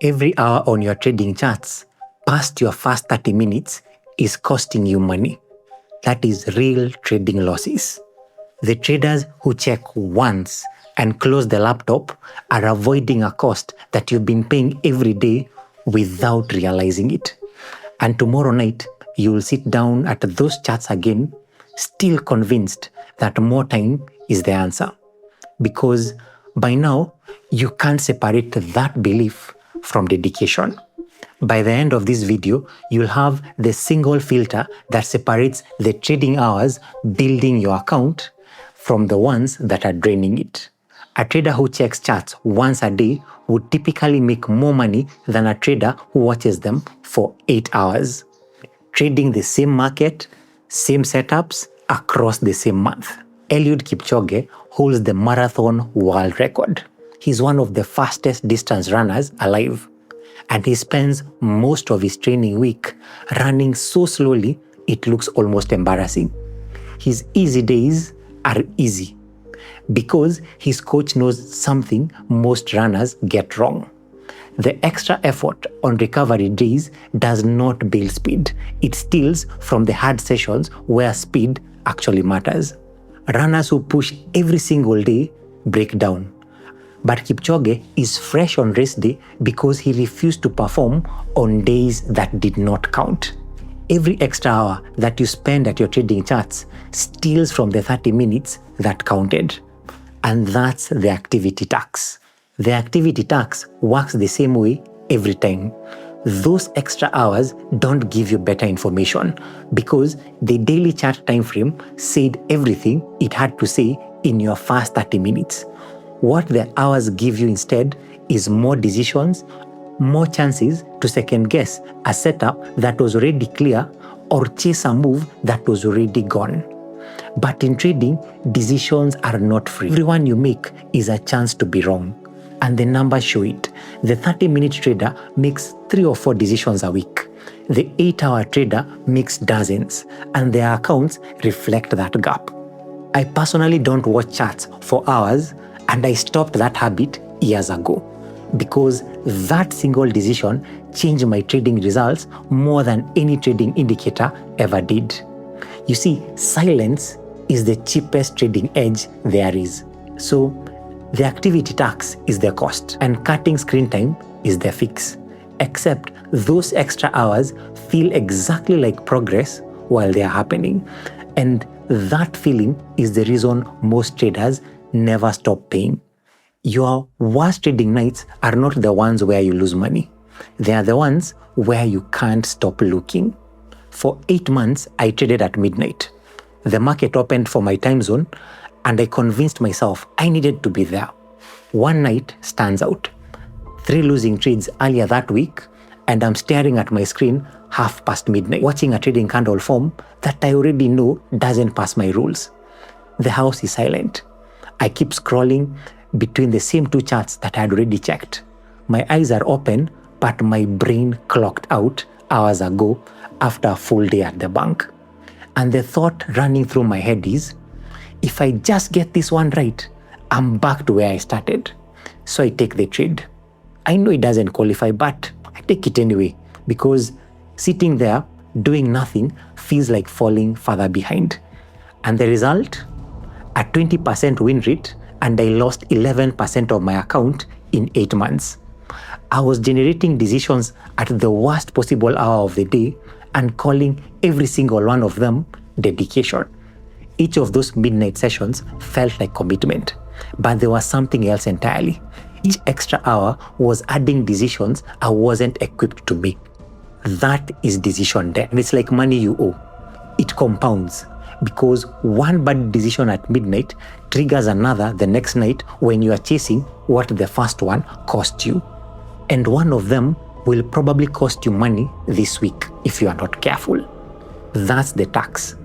Every hour on your trading charts past your first 30 minutes is costing you money. That is real trading losses. The traders who check once and close the laptop are avoiding a cost that you've been paying every day without realizing it. And tomorrow night, you will sit down at those charts again, still convinced that more time is the answer. Because by now, you can't separate that belief from dedication. By the end of this video, you'll have the single filter that separates the trading hours building your account from the ones that are draining it. A trader who checks charts once a day would typically make more money than a trader who watches them for 8 hours, trading the same market, same setups across the same month. Eliud Kipchoge holds the marathon world record. He's one of the fastest distance runners alive, and he spends most of his training week running so slowly it looks almost embarrassing. His easy days are easy because his coach knows something most runners get wrong. The extra effort on recovery days does not build speed. It steals from the hard sessions where speed actually matters. Runners who push every single day break down. But Kipchoge is fresh on race day because he refused to perform on days that did not count. Every extra hour that you spend at your trading charts steals from the 30 minutes that counted. And that's the activity tax. The activity tax works the same way every time. Those extra hours don't give you better information because the daily chart time frame said everything it had to say in your first 30 minutes. What the hours give you instead is more decisions, more chances to second guess a setup that was already clear or chase a move that was already gone. But in trading, decisions are not free. Every one you make is a chance to be wrong. And the numbers show it. The 30-minute trader makes 3 or 4 decisions a week. The 8-hour trader makes dozens, and their accounts reflect that gap. I personally don't watch charts for hours, and I stopped that habit years ago because that single decision changed my trading results more than any trading indicator ever did. You see, silence is the cheapest trading edge there is. So the activity tax is the cost and cutting screen time is the fix. Except those extra hours feel exactly like progress while they are happening. And that feeling is the reason most traders never stop paying. Your worst trading nights are not the ones where you lose money. They are the ones where you can't stop looking. For 8 months, I traded at midnight. The market opened for my time zone, and I convinced myself I needed to be there. One night stands out. 3 losing trades earlier that week, and I'm staring at my screen half past midnight, watching a trading candle form that I already know doesn't pass my rules. The house is silent. I keep scrolling between the same 2 charts that I had already checked. My eyes are open, but my brain clocked out hours ago after a full day at the bank. And the thought running through my head is, if I just get this one right, I'm back to where I started. So I take the trade. I know it doesn't qualify, but I take it anyway because sitting there doing nothing feels like falling further behind. And the result? A 20% win rate, and I lost 11% of my account in 8 months. I was generating decisions at the worst possible hour of the day and calling every single one of them dedication. Each of those midnight sessions felt like commitment, but there was something else entirely. Each extra hour was adding decisions I wasn't equipped to make. That is decision debt. It's like money you owe. It compounds because one bad decision at midnight triggers another the next night when you are chasing what the first one cost you. And one of them will probably cost you money this week if you are not careful. That's the tax.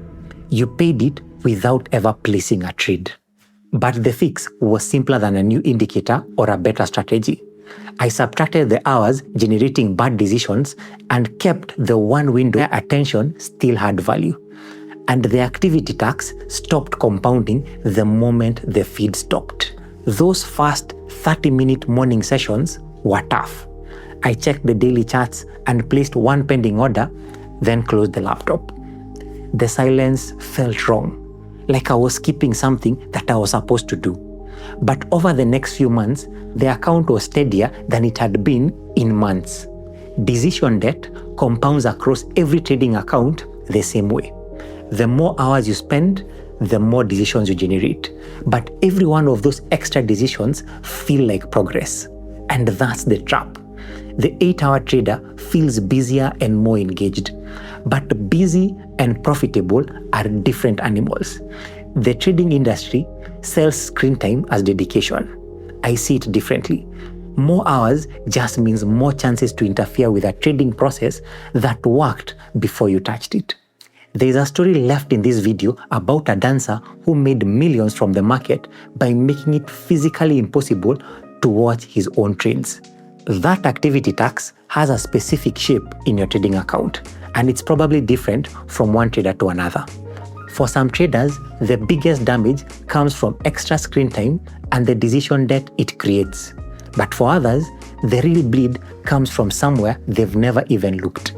You paid it without ever placing a trade. But the fix was simpler than a new indicator or a better strategy. I subtracted the hours generating bad decisions and kept the one window where attention still had value. And the activity tax stopped compounding the moment the feed stopped. Those first 30-minute morning sessions were tough. I checked the daily charts and placed one pending order, then closed the laptop. The silence felt wrong, like I was skipping something that I was supposed to do. But over the next few months, the account was steadier than it had been in months. Decision debt compounds across every trading account the same way. The more hours you spend, the more decisions you generate. But every one of those extra decisions feel like progress. And that's the trap. The 8-hour trader feels busier and more engaged. But busy and profitable are different animals. The trading industry sells screen time as dedication. I see it differently. More hours just means more chances to interfere with a trading process that worked before you touched it. There is a story left in this video about a dancer who made millions from the market by making it physically impossible to watch his own trades. That activity tax has a specific shape in your trading account, and it's probably different from one trader to another. For some traders, the biggest damage comes from extra screen time and the decision debt it creates. But for others, the real bleed comes from somewhere they've never even looked.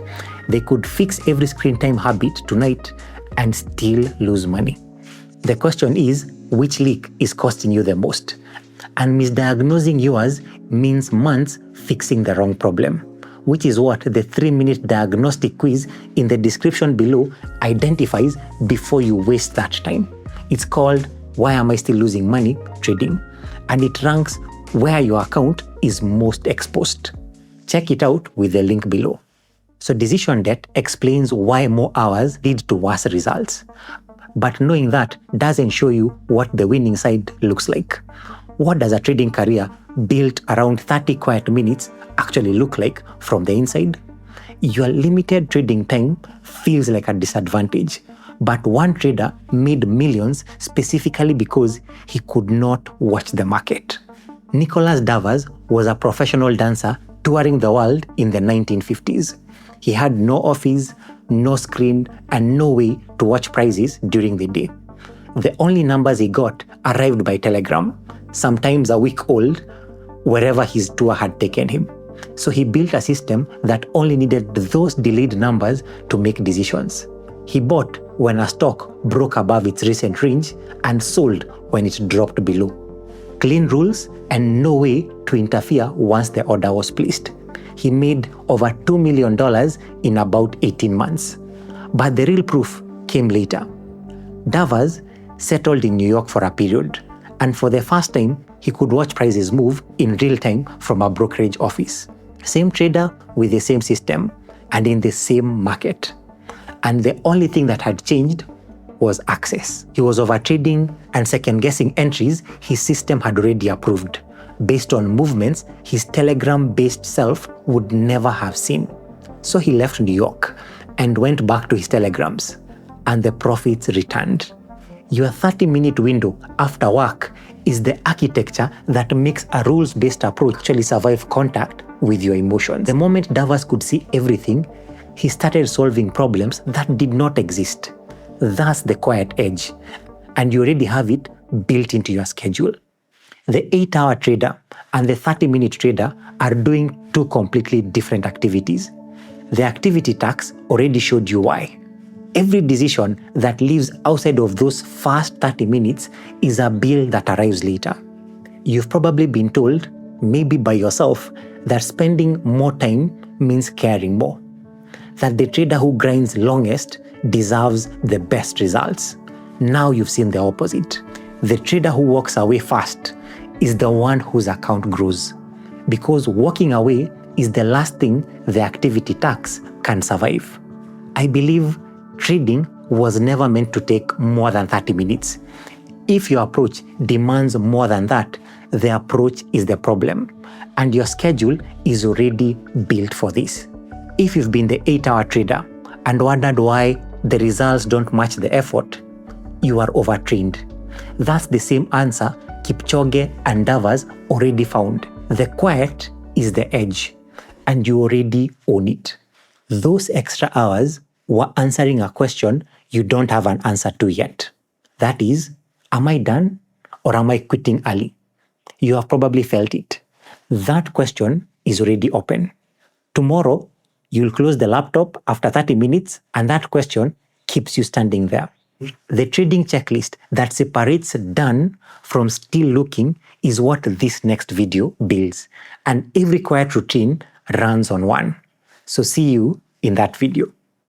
They could fix every screen time habit tonight and still lose money. The question is, which leak is costing you the most? And misdiagnosing yours means months fixing the wrong problem, which is what the 3-minute diagnostic quiz in the description below identifies before you waste that time. It's called Why Am I Still Losing Money Trading? And it ranks where your account is most exposed. Check it out with the link below. So decision debt explains why more hours lead to worse results. But knowing that doesn't show you what the winning side looks like. What does a trading career built around 30 quiet minutes actually look like from the inside? Your limited trading time feels like a disadvantage, but one trader made millions specifically because he could not watch the market. 𝑀𝒊𝒔𝒄𝒎𝒆𝒓 was a professional dancer touring the world in the 1950s. He had no office, no screen, and no way to watch prices during the day. The only numbers he got arrived by telegram, sometimes a week old, wherever his tour had taken him. So he built a system that only needed those delayed numbers to make decisions. He bought when a stock broke above its recent range and sold when it dropped below. Clean rules and no way to interfere once the order was placed. He made over $2 million in about 18 months. But the real proof came later. 𝒊𝒔𝒄𝒎𝒆𝒓 settled in New York for a period, and for the first time, he could watch prices move in real time from a brokerage office. Same trader with the same system and in the same market. And the only thing that had changed was access. He was overtrading and second-guessing entries his system had already approved, based on movements his Telegram-based self would never have seen. So he left New York and went back to his Telegrams, and the profits returned. Your 30-minute window after work is the architecture that makes a rules-based approach actually survive contact with your emotions. The moment 𝒊𝒔𝒄𝒎𝒆 could see everything, he started solving problems that did not exist. That's the quiet edge, and you already have it built into your schedule. The 8-hour trader and the 30-minute trader are doing two completely different activities. The activity tax already showed you why. Every decision that lives outside of those first 30 minutes is a bill that arrives later. You've probably been told, maybe by yourself, that spending more time means caring more. That the trader who grinds longest deserves the best results. Now you've seen the opposite. The trader who walks away fast is the one whose account grows, because walking away is the last thing the activity tax can survive. I believe trading was never meant to take more than 30 minutes. If your approach demands more than that, the approach is the problem, and your schedule is already built for this. If you've been the 8-hour trader and wondered why the results don't match the effort, you are overtrained. That's the same answer Kipchoge and 𝒊𝒔𝒄𝒎𝒆 already found. The quiet is the edge, and you already own it. Those extra hours were answering a question you don't have an answer to yet. That is, am I done or am I quitting early? You have probably felt it. That question is already open. Tomorrow, you'll close the laptop after 30 minutes, and that question keeps you standing there. The trading checklist that separates done from still looking is what this next video builds. And every quiet routine runs on one. So see you in that video.